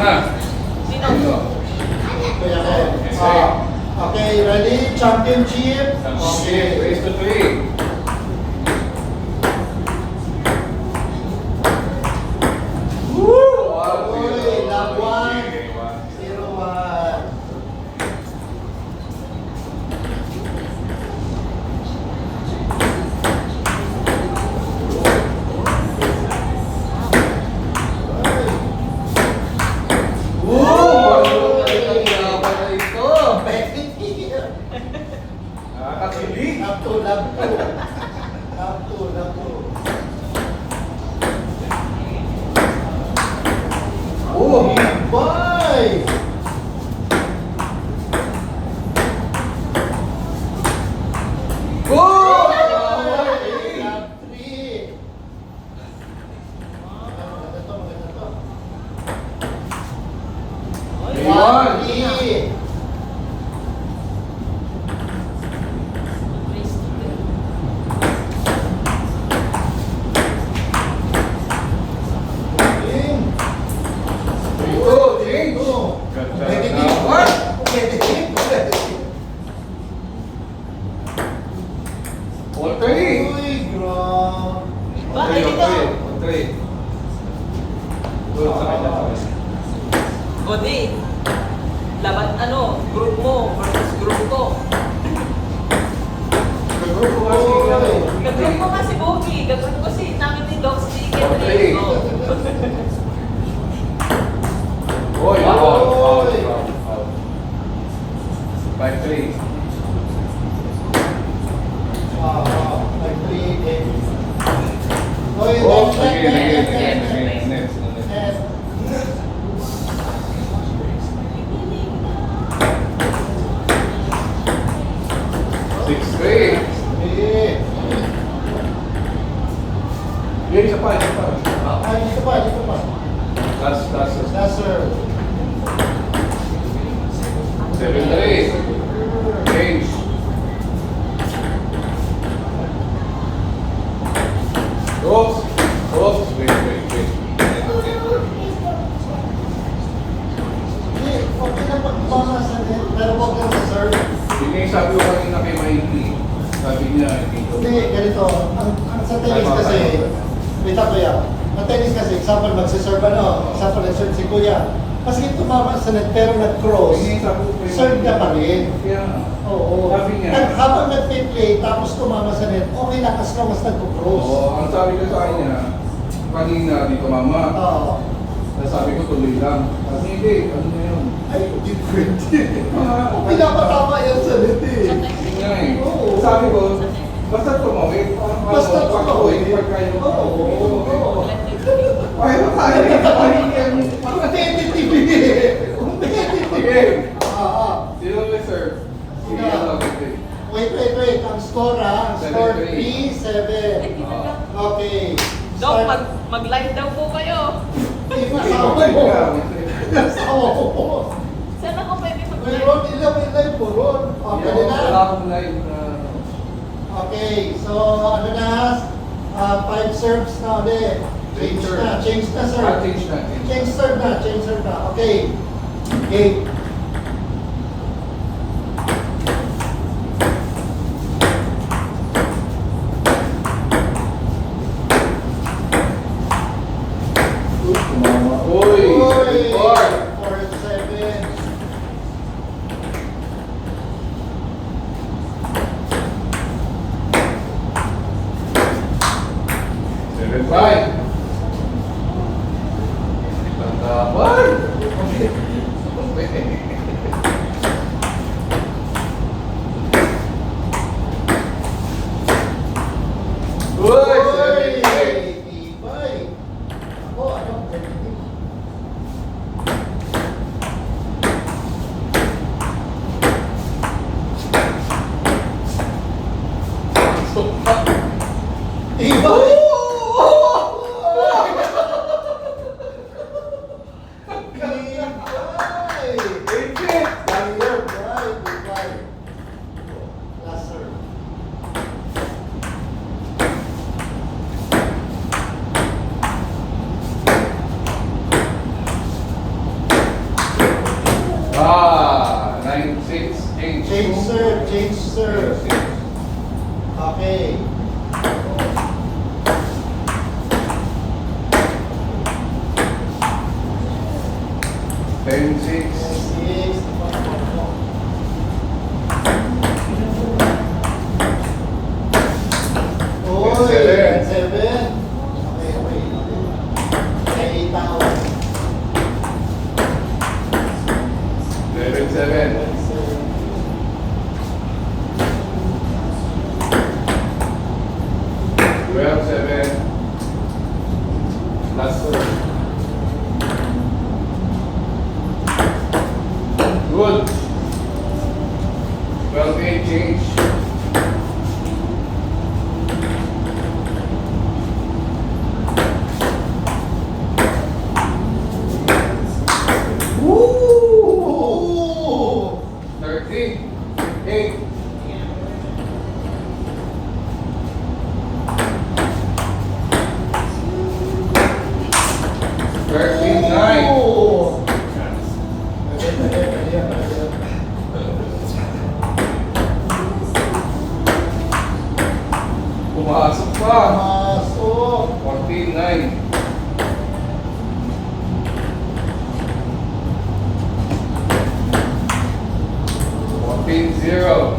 na. Sino? Okay, ready? Championship. Okay, race to 3. Uy, love one. 0-1. Nakakakilig. Love to, love to. Love to, love to. Oh! Bye! Oh! Love three. Maganda to, maganda to. One. Three. Game. Oh, change. Competitive. What? Competitive. All 3. Uy, grabe. Bakit ito? All 3. Good, sakay na. O di, laban ano, group mo versus group ko. Gagroup ko nga si Bogey, gagroup ko si namin ni Doc Chicken. Okay. Oh. Oy, Oy. 5-3. Like three games. Uy, Oh, next, again, next, again, next, again, next, next, next. next. 6-3. Eh, Game, isa pa, isa pa. dito pa, dito pa. Last. Last serve. 7-3. Change. Oops. Wait. Hindi, okay na pagpama sa net, pero huwag kang sa serve. Yun nga yung sabi ko kanina kay Mikey. Sabi niya, dito. Hindi, ganito. Ang sa tennis kasi, wait ako yan. Ang tennis kasi, example, magsiserve ano, example, nag-serve si Kuya. Kasi tumama sa net, pero nag-cross, Yun nga yung sabi ko kay serve na pa rin. Kaya, Oo. Sabi niya. Habang nag-play, tapos tumama sa net, okay lang as long as nag-cross. oo, ang sabi ko sa kanya, kanina dito mama. Oo. Sabi ko tuloy lang. Kasi hindi, ano na yun? Ay, hindi pwede. Ah, Pinapatama yan sa net eh. Yun nga eh. Oo. Sabi ko, basta tumawid. Basta tumawid. Pagkain mo. Oo. Ay, tayo. Competitive eh. Competitive. Sige. Sige. Sino reserve? Sige, Yeah. lang. Okay. Wait. Ang score ha? Ang score 7-3. 3-7. Okay. Doc, mag-live daw po kayo. Asawa mo. Asawa mo. Saan ako pwede Uy, mag-live? Ron, ilay po, Ron. Okay Wala na. akong live na... Okay, so ano na? 5 serves na ulit. Change na, Change sir. change na. Change serve na. Okay. Okay. Uy! 4. 4-7. Seven, 5. Tangkapan. Uy! 7, 8. Ibay. Ako, ano? Ibay. Ibay. 9-6. Change. Change serve, change serve. Okay. Ten, six. 6. Uy, 7. 7. Okay, okay. May tawag. 11-7. 12-7. Last serve. Good. 12-8 change. Woo! 13-8. Ooh! Pumasok pa. Masuk. 14-9. Zero.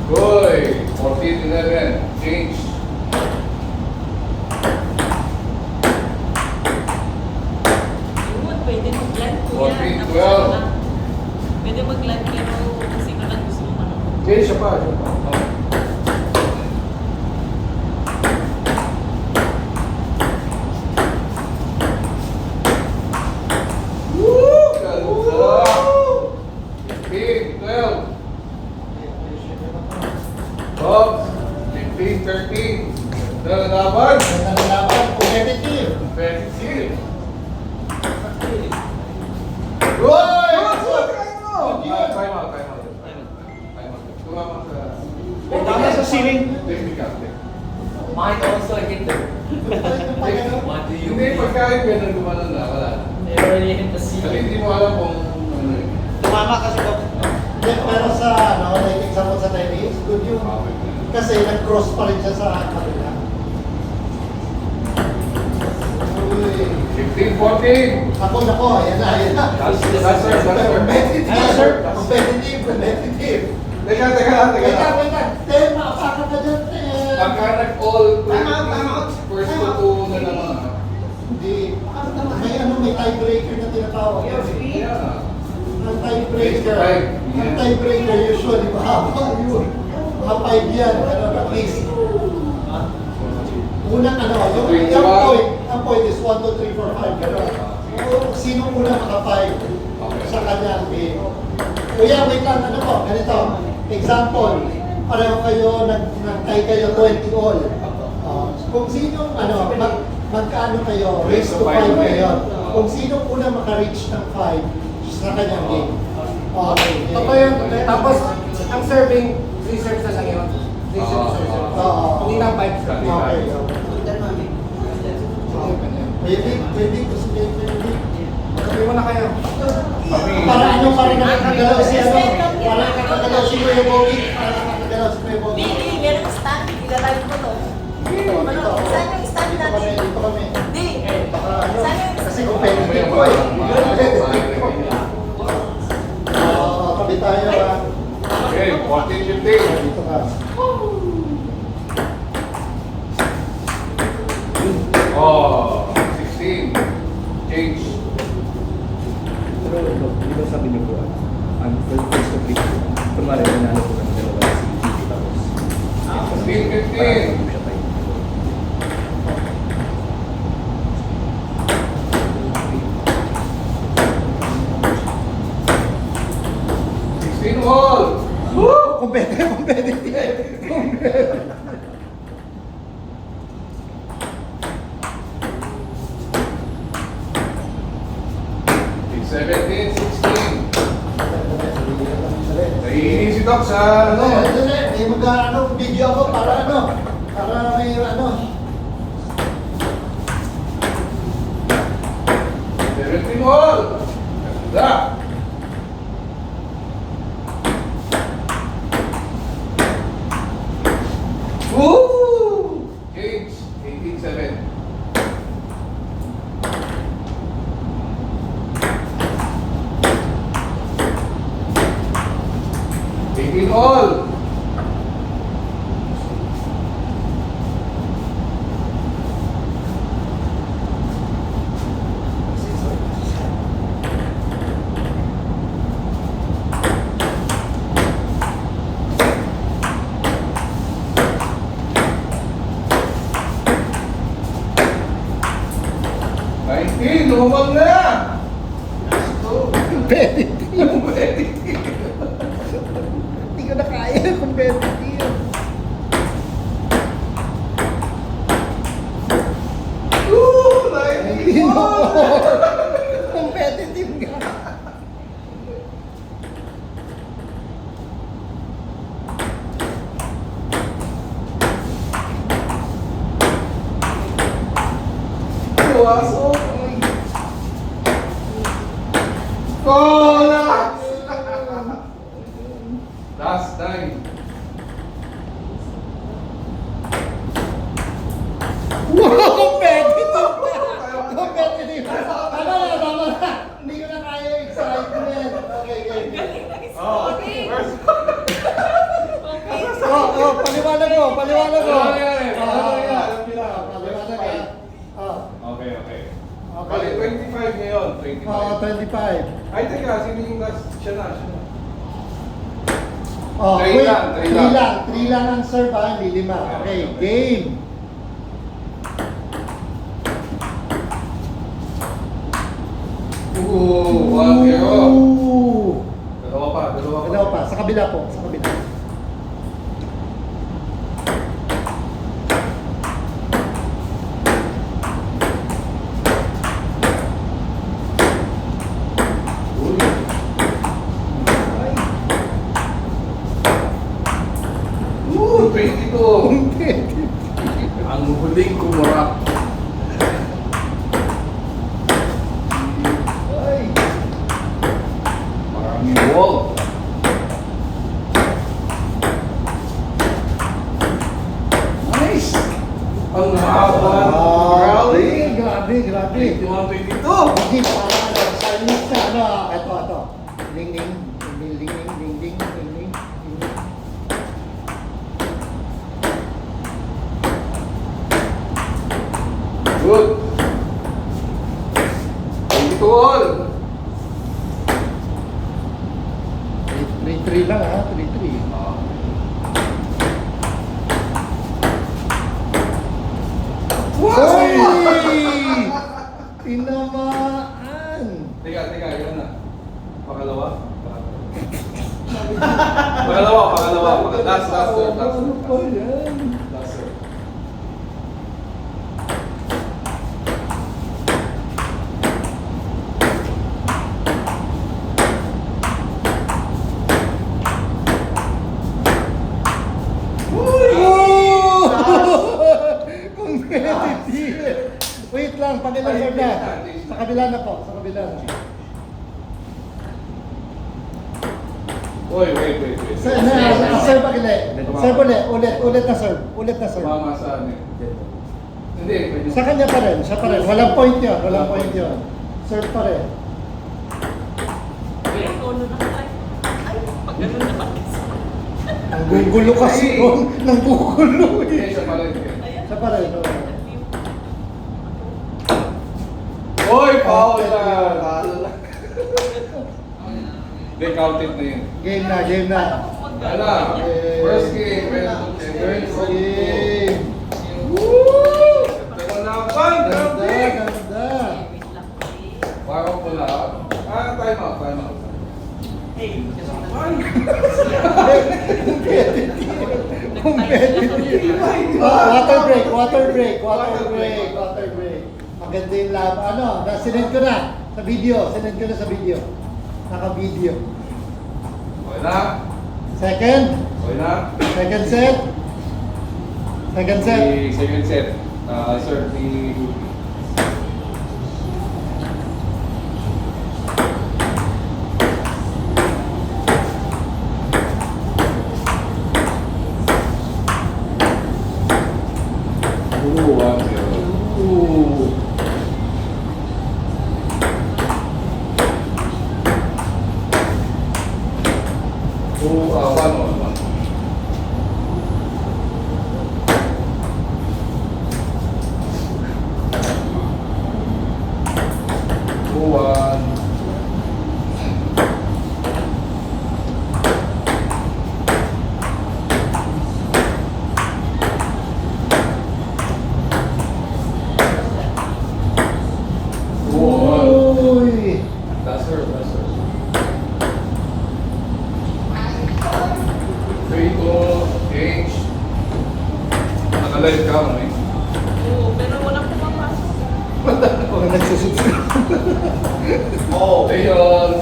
Good. 14-11. Change. Yun, pwede mag-land ko 14, yan. 12. Pwede mag-land pero kasi ka lang gusto mo ano. Okay, siya pa. Siya pa. Oh. Woo! Ganda! 15, 12. Dogs, 15, 13. Ganda na laban. Competitive. Competitive. Good! Time out. Tumama sa... Tama sa ceiling. Technical. Might also hit the... What do you Hindi, pagkain ganun gumanon na, wala na. They already hit the Kasi ceiling. hindi mo alam kung ano eh. Tumama kasi ko. Hindi, pero sa, like example sa tennis, good yun. Kasi nag-cross pa rin siya sa kanila. Uy. 15, 14. Ako, ayan na. That's sir. Competitive. Teka. Wait lang. Tema, apaka ka dyan, Pagka nag-all Time out. first to two na naman. Hindi. May tiebreaker na tinatawag. Yeah. Ang tiebreaker. Right. Ang tiebreaker usually mahaba yun. Mga 5 yan, at least. Unang yung point is 1, 2, 3, 4, 5, gano'n. Sino una maka-5 sa kanyang game? Kuya, wait lang, ganito. Example, pareho kayo, nag-tie kayo 20 all. Kung sino, magkano kayo, raise to 5 kayo. Kung sino una maka-reach ng 5 sa kanyang game. Okay. Totoo yun. Tapos, ang serving, 3 serves na lang yun. 3 serves. Oo. Hindi na 5 serves. Okay. Pwede ko si Pwede. Sabi mo na kayo. Para nakakagalaw si para nakakagalaw si Kuya Bobby. Para nakakagalaw si Kuya Bobby. Hindi, meron stand. Ilalayo mo to. Ano? Saan yung stand natin? Dito kami. Hindi. Baka Saan yung kasi competitive ko eh. Tabi tayo ah. Okay, 14, 15. Dito ka. Oh, 16. Change. Pero di ba sabi niyo po, ang first to play, kunwari nanalo po ng dalawa si Gigi tapos 15, 15. siya tayo. 16 all. Competitive. It's 17, 16. Naiinis si Doc sa ano. May video ako para para may all! Ganda! Woo! Change. 18-7. Taking all. Lumabag na! Competitive. Pwede. Hindi ko na kaya. Competitive. Woo! Lighting ball! Competitive nga. Pumasok! Oh, last time. Wow, competitive! Competitive! Tama na. Hindi ko na kaya yung excitement. Okay. Paliwanag mo. Paliwanag mo. Okay. Bali, 25 ngayon. 25. 25. Ay, teka, sino yung last? Siya na. Three Three lang. lang ang serve ha, hindi 5. Okay, game. Ooh, 1-0. Ooh. Dalawa pa. Ano pa? Sa kabila po. Sa kabila. Ooh, 22. Ang huling kumura. Ay. Maraming wall. Nice! Ang haba ng rally. Grabe. 21-22. Hindi pa silence na ito. Ding. Good. 22 all. 3-3 lang ha, 3-3. Uy! Tinamaan! Teka, yun na. Pangalawa. Last third. Ano pa yan? Last third. Competitive! Wait lang, pakilang serve na. Sa kabila na po, sa kabila na. Wait. Serve pakili. Serve ulit na serve. Sumama sa ano. Hindi, pwede. Sa kanya pa rin, siya pa rin. Walang point yun. Serve pa rin. Ay, pag ganun na ba? Nanggugulo kasi yun. Nanggugulo Hindi, eh. siya pa rin. Siya pa rin. Hoy, foul na! They counted na yun. Game na. Wala. First game. First game. Woo! Dalapan! Grabe! Ganda. Parang pula. Time out. Competitive. Water break. Maganda yung lab. Sinend ko na sa video. Naka-video. Okay na? Second set. Second set. Sir, live ka, may. Oo, pero walang pumapasok. Mga nagsusubscribe. Oh, ayun.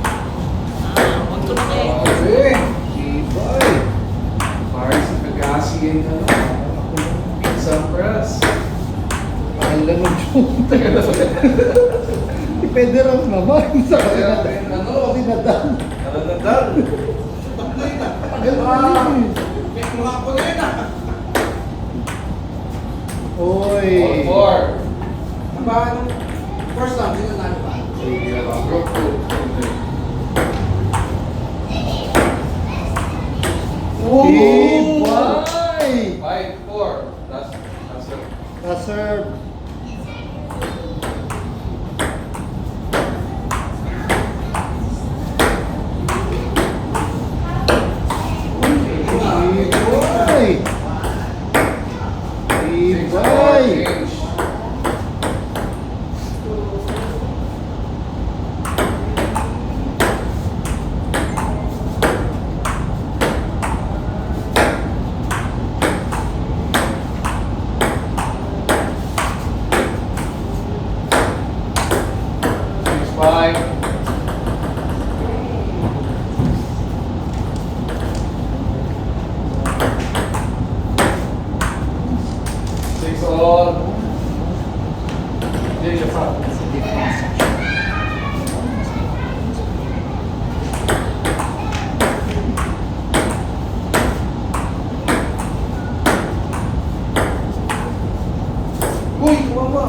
Huwag ko na eh. Okay. Ibay. Paris sa Pagasian ka na. Pizza press. Mahal lang ng junta. Depende rin naman sa Kaya, kanila. ano? Sinadal. Nalanadal. Tagal na yun eh. May mga ako na yun ah. Oy. All four. First time, sino na ba? Sige, group two. Ibay. 5-4. That's it. Na-serve. Ibay. Ibay. Change. Six, five. Six all. Change the front. Uy, kumama.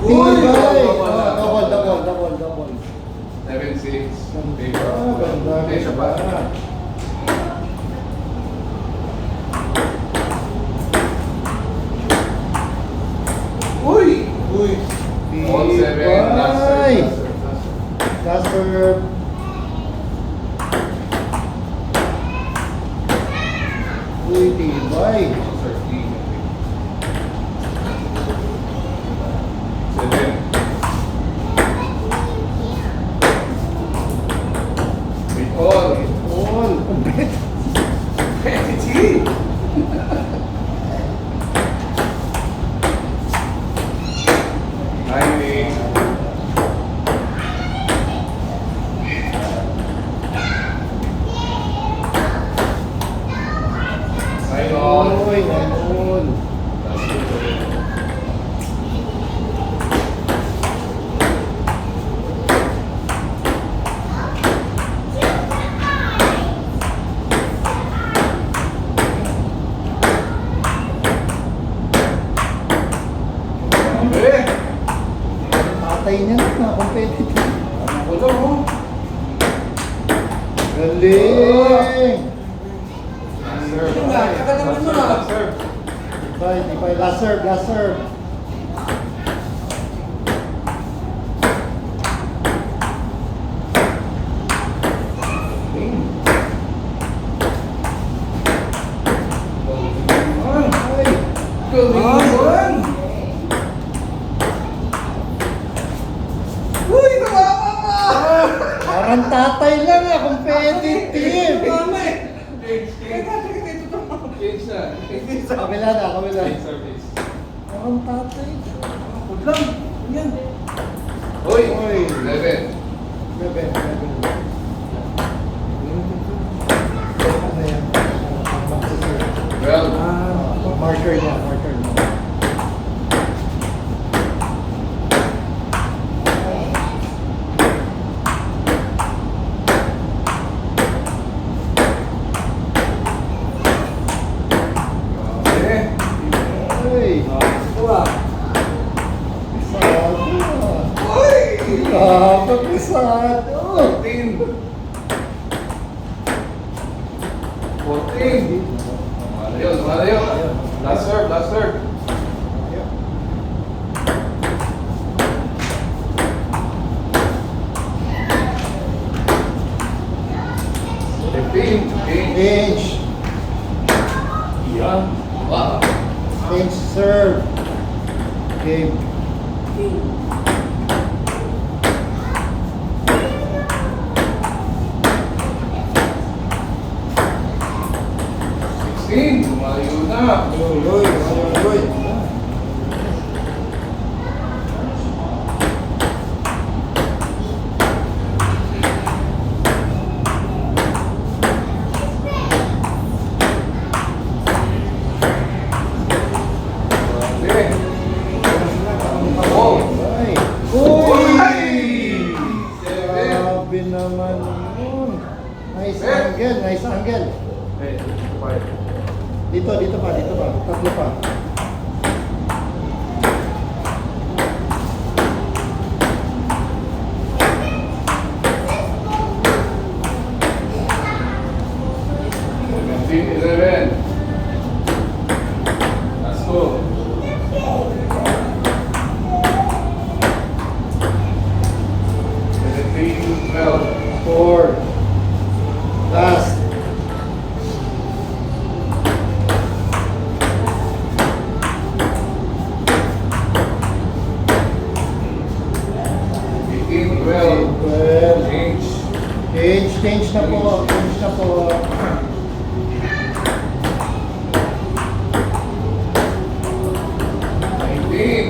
Ibay. Double. 7-6. Ah, ganda. Change the front. Uy! All seven. Last Ibay. serve, last serve. Last serve. Uy, tibay. All serve, clean. Seven. Wait, all. All. Timing. Sign on. Uy, all. That's it. Okay. Tatay niya na competitive. Ano ko lang, oh. Galing. Last serve. Yun nga, tagal naman nun, ah. Last serve. Tibay. Last serve. Ay. Galing. Uy, tumama pa! Parang tatay lang competitive. Change na. Kabila na. Change service. Parang tatay. Udlang. Yan. Uy! Uy. 11. Bebe. Ano yan? Magsaserve. 12. Marker niya. Okay. Uy. Kuha. Pisado. Uy! Pisado. 14. 14. Malayo. Last serve. Inch. Wow. Inch serve. Game. Lumayo na. Uy. Grabe. Oh. Ay. Uy! Grabe naman yun. Nice angle, nice angle. Dito pa. Tatlo pa. Team 11. Let's go. Team 12. 4. Last. Team 12. 12. Change. Change na po.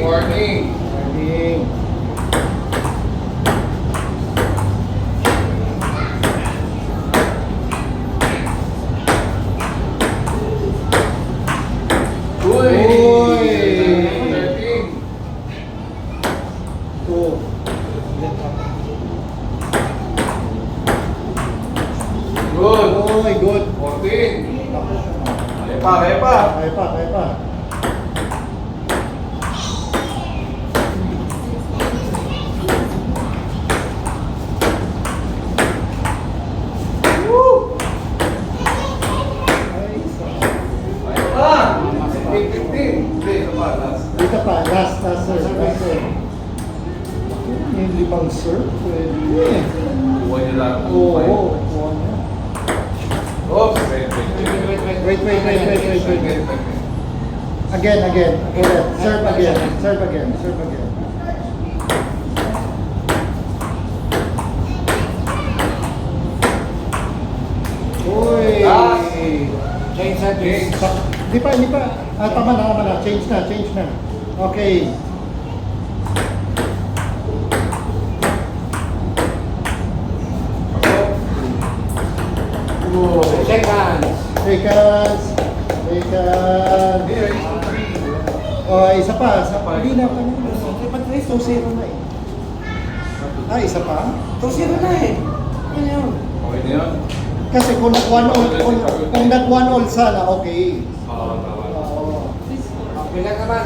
Warning. Warning. Uy! Uy! 13. 2. Good. Uy, good. 14. Kaya pa. Ay, Ay pa! 15. Hindi, ito pa. Last. dito pa, last sir. Yung limang sir, pwede. Buwan niyo lang. Oo. Oops. Wait. Again. Serve again. Uy! Last. Change service. Di pa. Tama na. Change na. Okay. Shake hands. Seconds. Oh, isa pa. Hindi na pa. Dapat na 2-0 na eh. Ah, isa pa? 2-0 na eh. Ano yun? Okay na yun? Kasi kung nag-1-all sana, okay. Oo, tama. Oo. Bilang naman.